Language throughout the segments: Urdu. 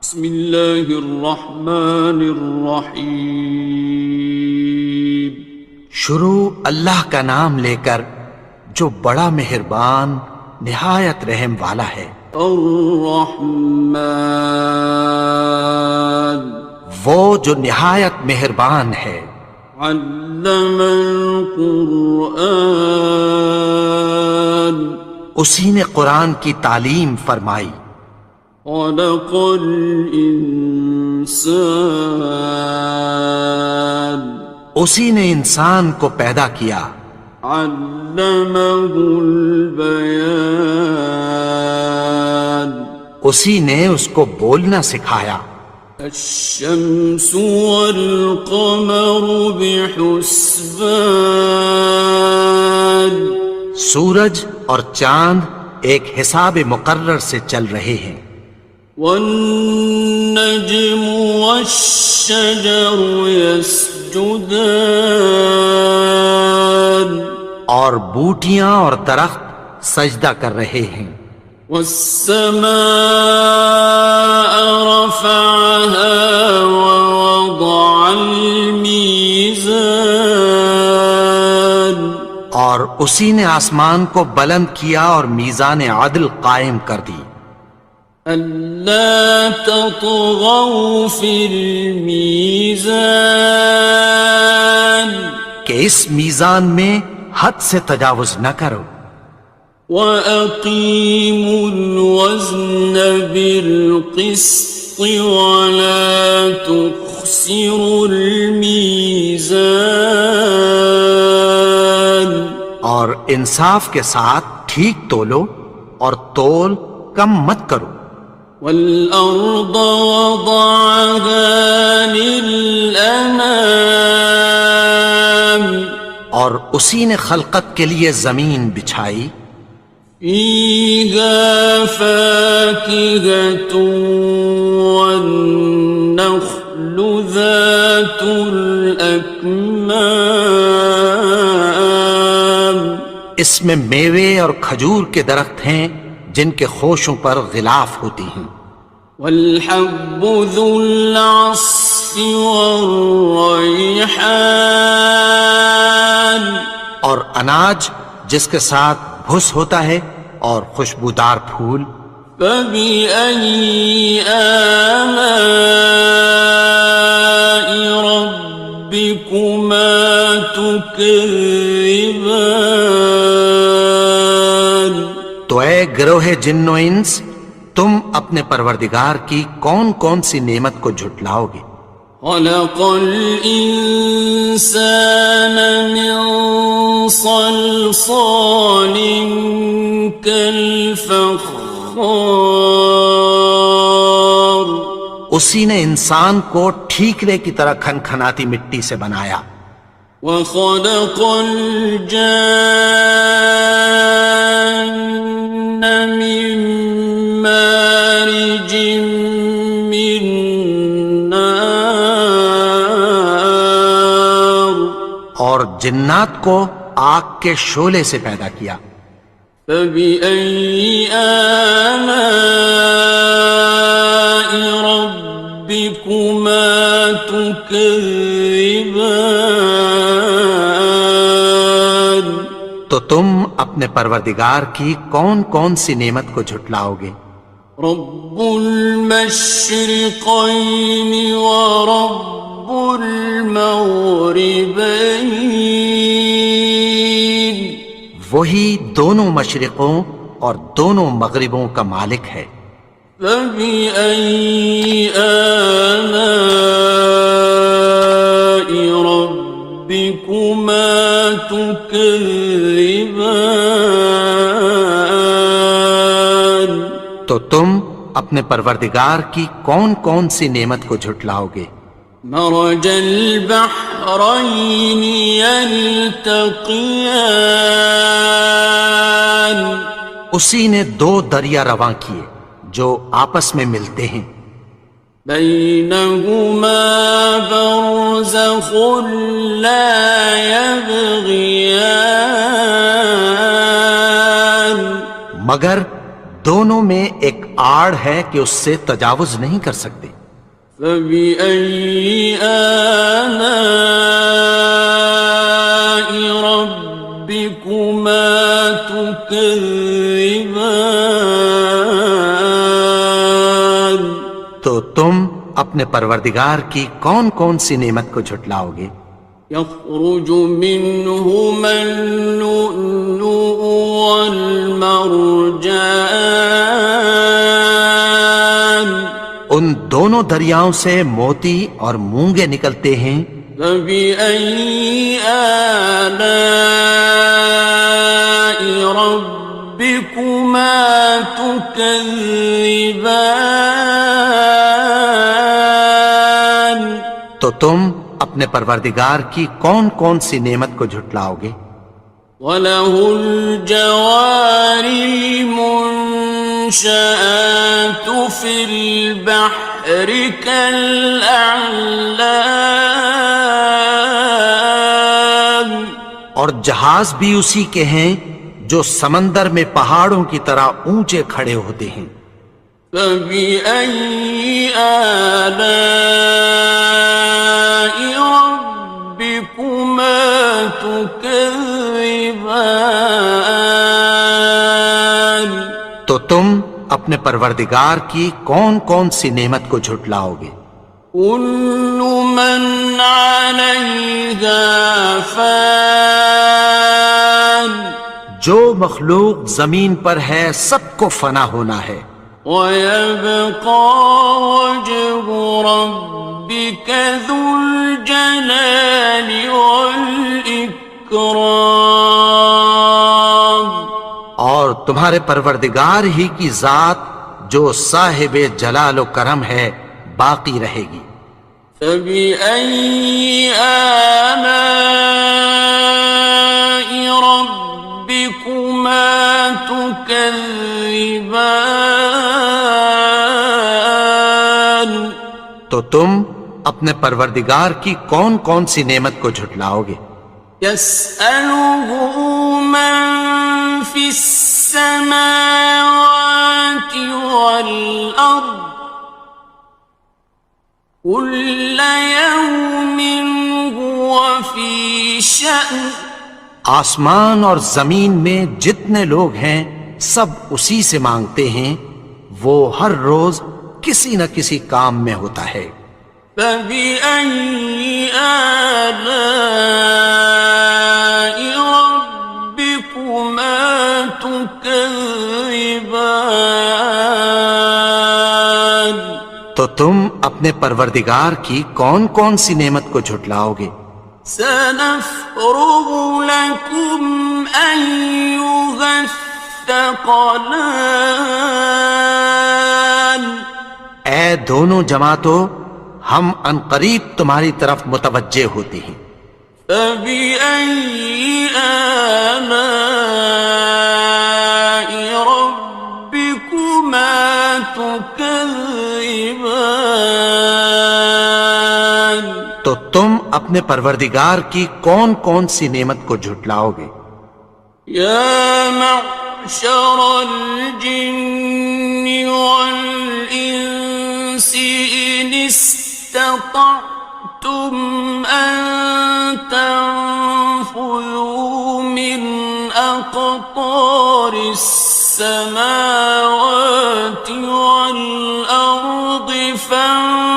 بسم اللہ الرحمن الرحیم۔ شروع اللہ کا نام لے کر جو بڑا مہربان نہایت رحم والا ہے۔ الرحمن، وہ جو نہایت مہربان ہے۔ علم القرآن، اسی نے قرآن کی تعلیم فرمائی۔ خلق الانسان، اسی نے انسان کو پیدا کیا۔ علمہ البیان، اسی نے اس کو بولنا سکھایا۔ الشمس والقمر بحسبان، سورج اور چاند ایک حساب مقرر سے چل رہے ہیں۔ والنجم والشجر يسجدان، اور بوٹیاں اور درخت سجدہ کر رہے ہیں۔ والسماء رفعها ووضع الميزان، اور اسی نے آسمان کو بلند کیا اور میزان عدل قائم کر دی۔ ألا تطغوا في الميزان، کہ اس میزان میں حد سے تجاوز نہ کرو۔ وَأَقِيمُوا الْوَزْنَ بِالْقِسْطِ وَلَا تُخْسِرُوا الْمِيزَانَ، اور انصاف کے ساتھ ٹھیک تولو اور تول کم مت کرو۔ وَالْأَرْضَ وَضَعَهَا لِلْأَنَامِ، اور اسی نے خلقت کے لیے زمین بچھائی۔ فِيهَا فَاكِهَةٌ وَالنَّخْلُ ذَاتُ الْأَكْمَامِ، اس میں میوے اور کھجور کے درخت ہیں جن کے خوشوں پر غلاف ہوتی ہیں۔ وَالْحَبُّ ذُو الْعَصْفِ وَالرَّيْحَانِ، اور اناج جس کے ساتھ بھس ہوتا ہے اور خوشبودار پھول۔ فَبِأَيِّ آلَاءِ رَبِّكُمَا تُكَذِّبَانِ، تو اے گروہ جن و انس، تم اپنے پروردگار کی کون کون سی نعمت کو جھٹلاؤ گے؟ خَلَقَ الْإِنسَانَ مِنْ صَلْصَالٍ كَالْفَخَّارِ، اسی نے انسان کو ٹھیکرے کی طرح کھنکھناتی مٹی سے بنایا۔ وَخَلَقَ الْجَانَّ مِن مَّارِجٍ مِّن نَّارٍ، اور جنات کو آگ کے شعلے سے پیدا کیا۔ فَبِأَيِّ آلَاءِ رَبِّكُمَا تُكَذِّبَانِ، تو تم اپنے پروردگار کی کون کون سی نعمت کو جھٹلاؤ گے؟ رب المشرقین ورب المغربین، وہی دونوں مشرقوں اور دونوں مغربوں کا مالک ہے۔ فَبِأَيِّ آلَاءِ رَبِّكُمَا تُكَذِّبَانِ، تو تم اپنے پروردگار کی کون کون سی نعمت کو جھٹلاؤ گے؟ مرج البحرین یلتقیان، اسی نے دو دریا رواں کیے جو آپس میں ملتے ہیں۔ بینہما برزخ لا یبغیان، مگر دونوں میں ایک آڑ ہے کہ اس سے تجاوز نہیں کر سکتے۔ فبأي آلاء ربكما تكذبان؟ تو تم اپنے پروردگار کی کون کون سی نعمت کو جھٹلاؤ گے؟ يخرج منهما اللؤلؤ والمرجان ان دونوں دریاؤں سے موتی اور مونگے نکلتے ہیں۔ فبأي آلاء ربكما تكذبان؟ تو تم اپنے پروردگار کی کون کون سی نعمت کو جھٹلاؤ گے؟ وَلَهُ الْجَوَارِ الْمُنشَآتُ فِي الْبَحْرِ كَالْأَعْلَامِ، اور جہاز بھی اسی کے ہیں جو سمندر میں پہاڑوں کی طرح اونچے کھڑے ہوتے ہیں۔ فَبِأَيِّ آلَاءِ رَبِّكُمَا تُكَذِّبَانِ؟ تو تم اپنے پروردگار کی کون کون سی نعمت کو جھٹلاؤ گے؟ كُلُّ مَنْ عَلَيْهَا فَانٍ، جو مخلوق زمین پر ہے سب کو فنا ہونا ہے۔ وَيَبْقَى وَجْهُ رَبِّكَ ذُو الْجَلَالِ وَالْإِكْرَامِ، اور تمہارے پروردگار ہی کی ذات جو صاحب جلال و کرم ہے باقی رہے گی۔ فَبِأَيِّ آلَاءِ رَبِّكُمَا تُكَذِّبَانِ؟ تو تم اپنے پروردگار کی کون کون سی نعمت کو جھٹلاؤ گے؟ يَسْأَلُهُ مَن فِي السَّمَاوَاتِ وَالْأَرْضِ كُلَّ يَوْمٍ هُوَ فِي شَأْنٍ، آسمان اور زمین میں جتنے لوگ ہیں سب اسی سے مانگتے ہیں، وہ ہر روز کسی نہ کسی کام میں ہوتا ہے۔ فَبِأَيِّ آلَاءِ رَبِّكُمَا تُكَذِّبَانِ؟ تو تم اپنے پروردگار کی کون کون سی نعمت کو جھٹلاؤ گے؟ سَنَفْرُغُ لَكُمْ أَيُّهَ الثَّقَلَانِ؟ اے دونوں جماعتوں، ہم عنقریب تمہاری طرف متوجہ ہوتے ہیں۔ فَبِأَيِّ آلَاءِ رَبِّكُمَا تُكَذِّبَانِ؟ تو تم اپنے پروردگار کی کون کون سی نعمت کو جھٹلاؤ گے؟ يَا مَعْشَرَ الْجِنِّ وَالْإِنسِ إِنِ اسْتَطَعْتُمْ أَن تَنفُذُوا مِنْ أَقْطَارِ السَّمَاوَاتِ وَالْأَرْضِ فَانفُذُوا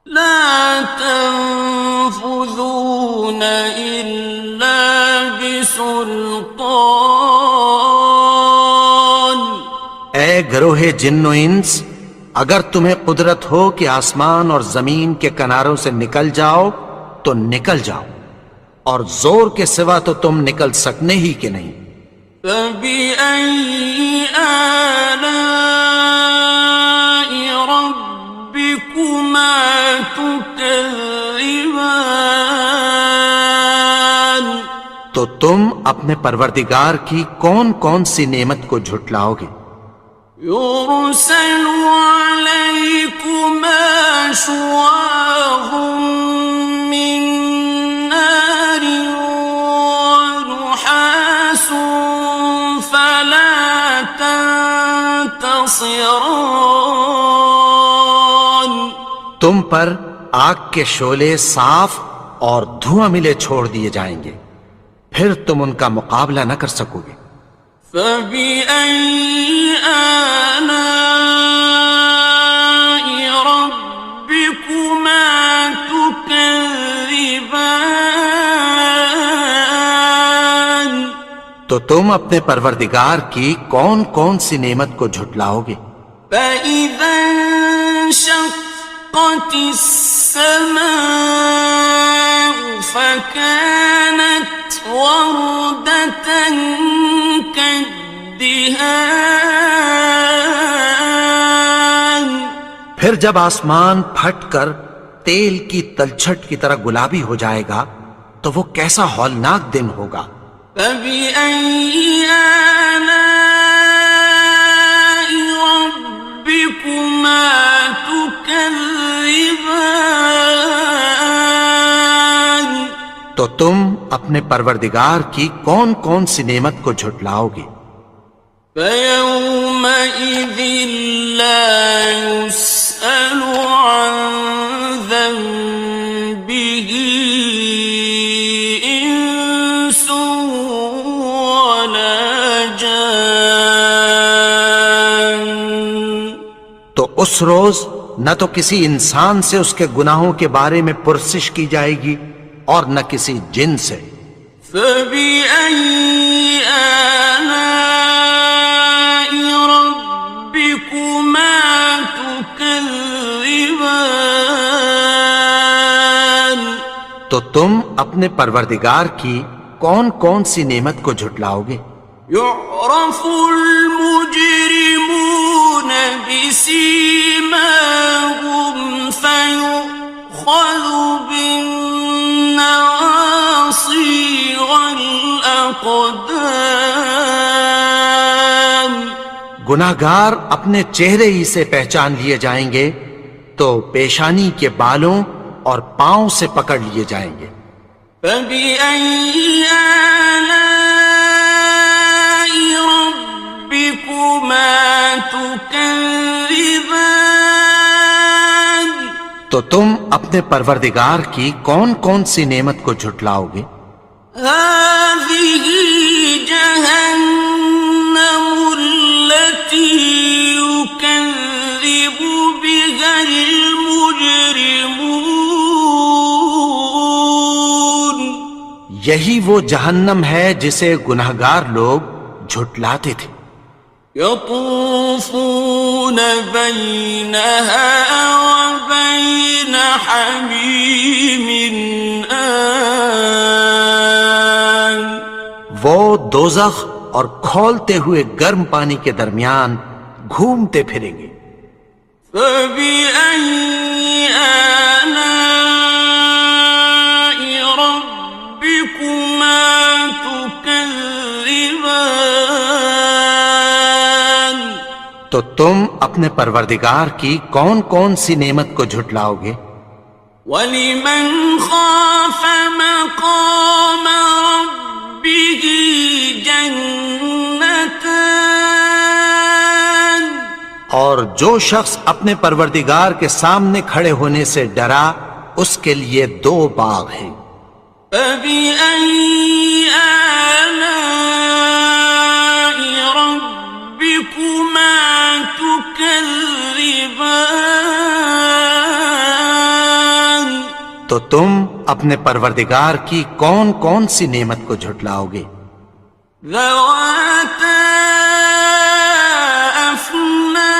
لَا تَنفُذُونَ إِلَّا بِسُلْطَانٍ۔ اے گروہ جن و انس، اگر تمہیں قدرت ہو کہ آسمان اور زمین کے کناروں سے نکل جاؤ تو نکل جاؤ، اور زور کے سوا تو تم نکل سکنے ہی کہ نہیں۔ فَبِأَيِّ آلَاءِ رَبِّكُمَا تُكَذِّبَانِ؟ تو تم اپنے پروردگار کی کون کون سی نعمت کو جھٹلاؤ گے؟ يُرْسَلُ عَلَيْكُمَا شُوَاظٌ مِّن نَّارٍ وَنُحَاسٌ فَلَا خاسران. تم پر آگ کے شعلے صاف اور دھواں ملے چھوڑ دیے جائیں گے، پھر تم ان کا مقابلہ نہ کر سکو گے۔ فَبِأَيِّ آلَاءِ رَبِّكُمَا تُكَذِّبَانِ. تو تم اپنے پروردگار کی کون کون سی نعمت کو جھٹلاؤ گے؟ فَإِذَا انشَقَّتِ السَّمَاءُ فَكَانَتْ وَرْدَةً كَالدِّهَانِ. پھر جب آسمان پھٹ کر تیل کی تلچھٹ کی طرح گلابی ہو جائے گا تو وہ کیسا ہولناک دن ہوگا۔ فَبِأَيِّ آلَاءِ رَبِّكُمَا تُكَذِّبَانِ. تو تم اپنے پروردگار کی کون کون سی نعمت کو جھٹلاؤ گے؟ فَيَوْمَئِذٍ لَا يُسْأَلُ عَنْ ذَنبِهِ إِنسٌ وَلَا جَانٌ. تو اس روز نہ تو کسی انسان سے اس کے گناہوں کے بارے میں پرسش کی جائے گی اور نہ کسی جن سے۔ فَبِأَيِّ آلَاءِ رَبِّكُمَا تُكَذِّبَانِ. تو تم اپنے پروردگار کی کون کون سی نعمت کو جھٹلاؤ گے؟ يُعْرَفُ الْمُجْرِمُونَ بِسِيمَاهُمْ فَيُؤْخَذُ بِالنَّوَاصِي وَالْأَقْدَامِ. گناہگار اپنے چہرے ہی سے پہچان لیے جائیں گے تو پیشانی کے بالوں اور پاؤں سے پکڑ لیے جائیں گے۔ فَبِأَيِّ آلَاءِ رَبِّكُمَا تُكَذِّبَانِ. تو تم اپنے پروردگار کی کون کون سی نعمت کو جھٹلاؤ گے؟ هَٰذِهِ جَهَنَّمُ الَّتِي يُكَذِّبُ بِهَا الْمُجْرِمُونَ. یہی وہ جہنم ہے جسے گناہگار لوگ جھٹلاتے تھے۔ يَطُوفُونَ بَيْنَهَا وَبَيْنَ حَمِيمٍ آنٍ. وہ دوزخ اور کھولتے ہوئے گرم پانی کے درمیان گھومتے پھریں گے۔ فَبِأَيِّ آلَاءِ رَبِّكُمَا تُكَذِّبَانِ. تو تم اپنے پروردگار کی کون کون سی نعمت کو جھٹلاؤ گے؟ وَلِمَنْ خَافَ مَقَامَ رَبِّهِ جَنَّتَانِ. اور جو شخص اپنے پروردگار کے سامنے کھڑے ہونے سے ڈرا اس کے لیے 2 باغ ہیں۔ فَبِأَيِّ آلَاءِ رَبِّكُمَا تُكَذِّبَانِ. تو تم اپنے پروردگار کی کون کون سی نعمت کو جھٹلاؤ گے؟ ذَوَاتَا أَفْنَانٍ.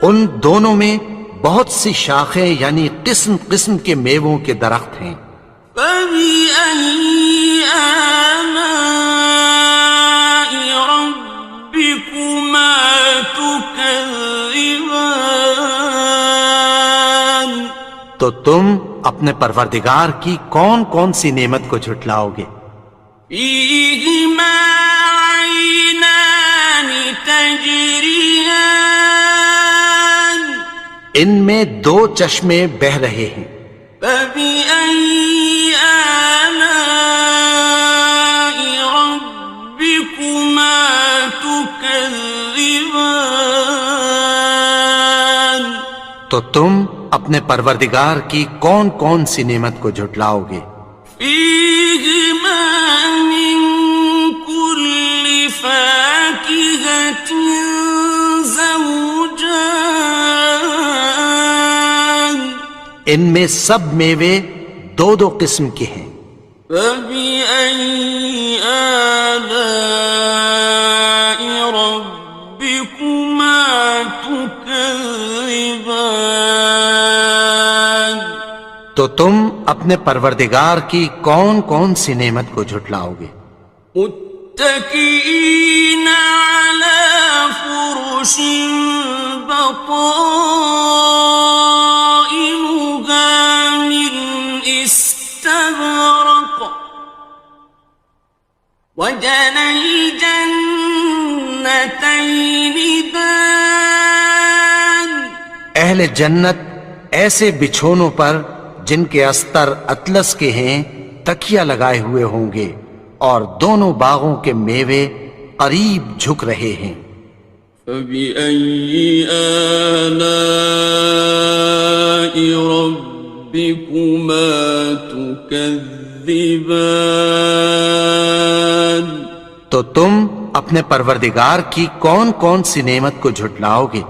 ان دونوں میں بہت سی شاخیں یعنی قسم قسم کے میووں کے درخت ہیں۔ فَبِأَيِّ آلَاءِ رَبِّكُمَا تُكَذِّبَانِ. تو تم اپنے پروردگار کی کون کون سی نعمت کو جھٹلاؤ گے؟ فِيهِمَا عَيْنَانِ تَجْرِيَانِ. ان میں 2 چشمے بہہ رہے ہیں۔ فَبِأَيِّ آلَاءِ رَبِّكُمَا تُكَذِّبَانِ. تكذبان تو تم اپنے پروردگار کی کون کون سی نعمت کو جھٹلاؤ گے؟ فيهما من كل فاكهة زوجان ان میں سب میوے دو دو قسم کے ہیں۔ فبأي آلاء ربكما تكذبان تو تم اپنے پروردگار کی کون کون سی نعمت کو جھٹلاؤ گے؟ متكئين على فرش بطائنها من استبرق وجنى الجنتين دان اہل جنت ایسے بچھونوں پر جن کے استر اطلس کے ہیں تکیہ لگائے ہوئے ہوں گے، اور دونوں باغوں کے میوے قریب جھک رہے ہیں۔ فبأي آلاء ربكما تكذبان تو تم اپنے پروردگار کی کون کون سی نعمت کو جھٹلاؤ گے؟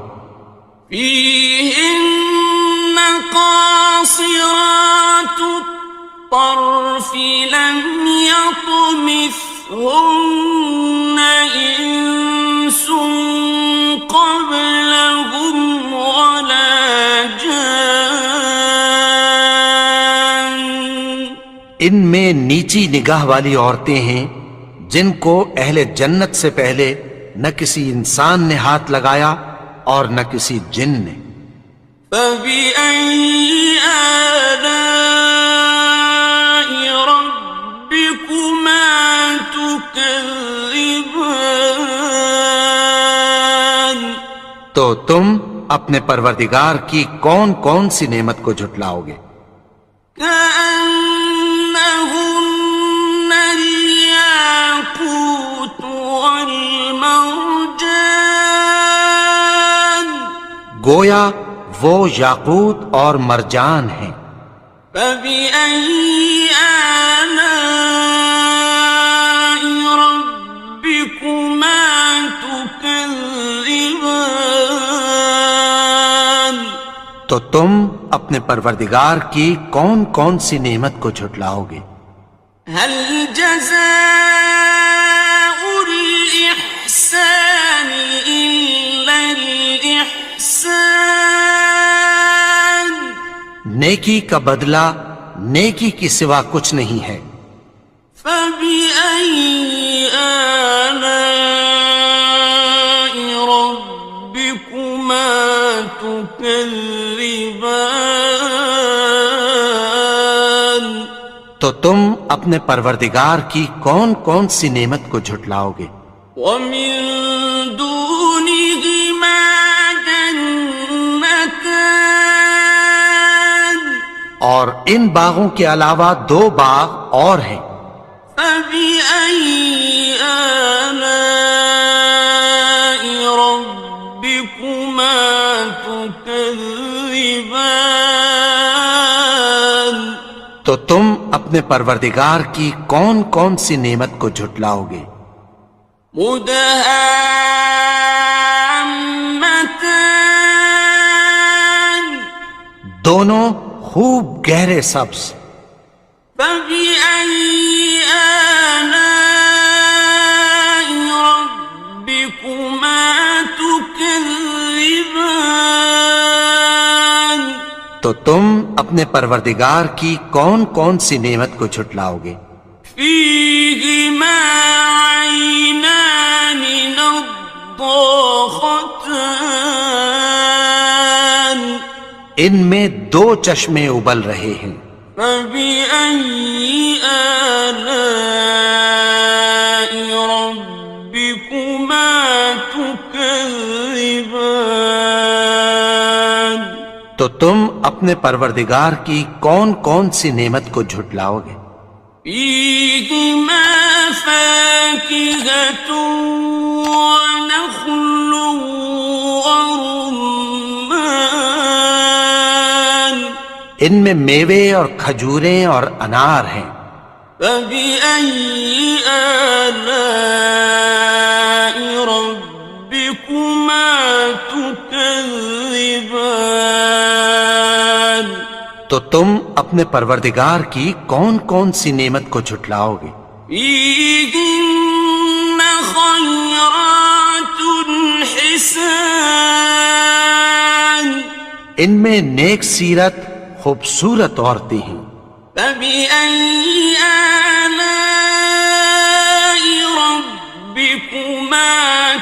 فيهن قاصرات الطرف لم يطمثهن إنس قبلهم ولا جان ان میں نیچی نگاہ والی عورتیں ہیں جن کو اہل جنت سے پہلے نہ کسی انسان نے ہاتھ لگایا اور نہ کسی جن نے۔ فبأي آلاء ربكما تكذبان تو تم اپنے پروردگار کی کون کون سی نعمت کو جھٹلاؤ گے؟ كأنهن الياقوت والمرجان گویا وہ یاقوت اور مرجان ہیں۔ فبأي آلاء ربكما تكذبان تو تم اپنے پروردگار کی کون کون سی نعمت کو جھٹلاؤ گے؟ هل جزاء الإحسان إلا الإحسان نیکی کا بدلہ نیکی کی سوا کچھ نہیں ہے۔ فبأي آلاء ربكما تكذبان تو تم اپنے پروردگار کی کون کون سی نعمت کو جھٹلاؤ گے؟ ومن دونهما جنتان اور ان باغوں کے علاوہ دو باغ اور ہیں۔ فبأي آلاء ربكما تكذبان تو تم اپنے پروردگار کی کون کون سی نعمت کو جھٹلاؤ گے؟ مدهامتان دونوں خوب گہرے سبز۔ فبأي آلاء ربكما تكذبان تو تم اپنے پروردگار کی کون کون سی نعمت کو جھٹلاؤ گے؟ فيهما عينان نضاختان ان میں دو چشمے ابل رہے ہیں۔ فبأي آلاء ربكما تكذبان تو تم اپنے پروردگار کی کون کون سی نعمت کو جھٹلاؤ گے؟ فيهما فاكهة ونخل ان میں میوے اور کھجوریں اور انار ہیں. فبأي آلاء ربكما تكذبان تو تم اپنے پروردگار کی کون کون سی نعمت کو جھٹلاؤ گے؟ فيهن خيرات حسان ان میں نیک سیرت خوبصورت عورتیں ہیں. فبأي آلاء ربكما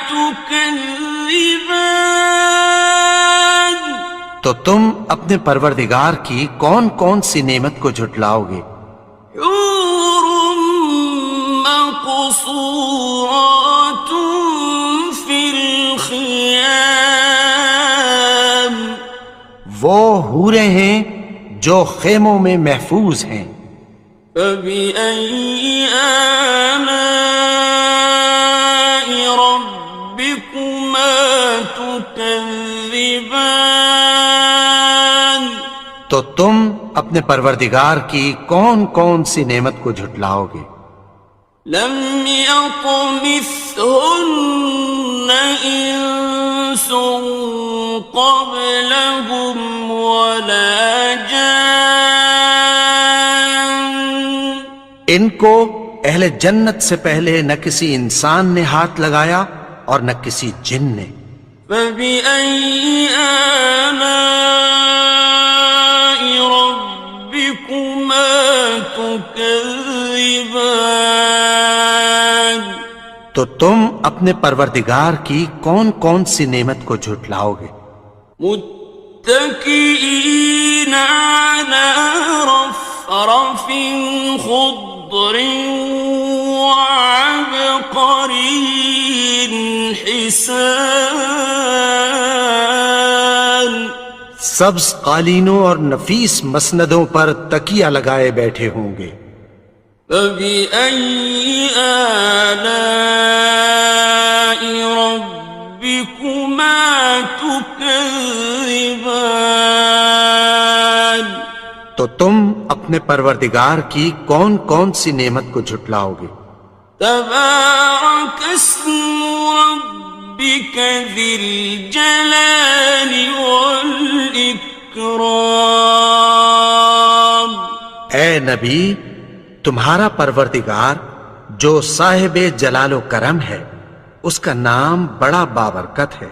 تكذبان تو تم اپنے پروردگار کی کون کون سی نعمت کو جھٹلاؤ گے؟ حور مقصورات في الخيام وہ حوریں ہیں جو خیموں میں محفوظ ہیں. فبأي آلاء ربكما تكذبان تو تم اپنے پروردگار کی کون کون سی نعمت کو جھٹلاؤ گے؟ لم يطمثهن إنس قبلهم ولا جان ان کو اہل جنت سے پہلے نہ کسی انسان نے ہاتھ لگایا اور نہ کسی جن نے. فبأي آلاء ربكما تكذبان تو تم اپنے پروردگار کی کون کون سی نعمت کو جھٹلاؤ گے؟ متكئين على رفرف خضر وعبقري حسان سبز قالینوں اور نفیس مسندوں پر تکیہ لگائے بیٹھے ہوں گے. فبأي آلاء ربكما تكذبان تو تم اپنے پروردگار کی کون کون سی نعمت کو جھٹلاؤ گے؟ تبارك اسم ربك ذي الجلال والإكرام اے نبی، تمہارا پروردگار جو صاحب جلال و کرم ہے، اس کا نام بڑا بابرکت ہے.